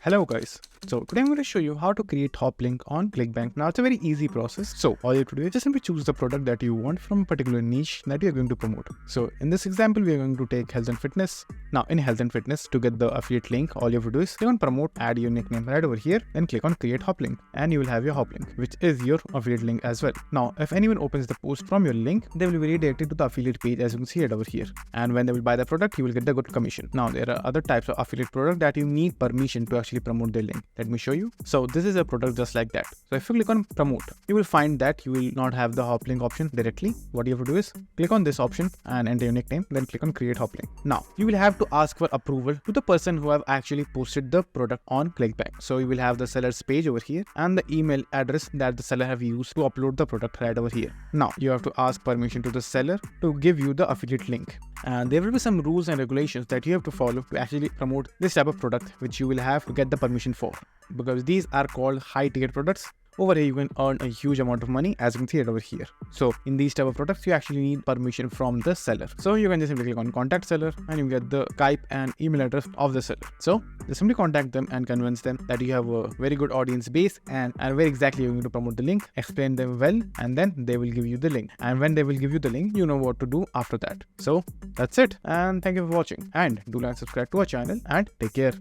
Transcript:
Hello guys. So today I'm going to show you how to create hoplink on clickbank. Now it's a very easy process. So all you have to do is just simply choose the product that you want from a particular niche that you're going to promote. So in this example, we are going to take health and fitness. Now in health and fitness, to get the affiliate link, all you have to do is click on promote, add your nickname right over here, then click on create hoplink and you will have your hoplink, which is your affiliate link as well. Now if anyone opens the post from your link, they will be redirected to the affiliate page as you can see it over here. And when they will buy the product, you will get the good commission. Now there are other types of affiliate product that you need permission to actually promote their link. Let me show you. So this is a product just like that. So if you click on promote, you will find that you will not have the hoplink option directly. What you have to do is click on this option and enter your nickname, then click on create hoplink. Now you will have to ask for approval to the person who have actually posted the product on clickbank. So you will have the seller's page over here and the email address that the seller have used to upload the product right over here. Now you have to ask permission to the seller to give you the affiliate link. And there will be some rules and regulations that you have to follow to actually promote this type of product, which you will have to get the permission for, because these are called high ticket products. Over here, you can earn a huge amount of money, as you can see it over here. So in these type of products, you actually need permission from the seller. So you can just simply click on contact seller and you get the Skype and email address of the seller. So just simply contact them and convince them that you have a very good audience base and where exactly you're going to promote the link, explain them well, and then they will give you the link. And when they will give you the link, you know what to do after that. So that's it. And thank you for watching, and do like and subscribe to our channel, and take care.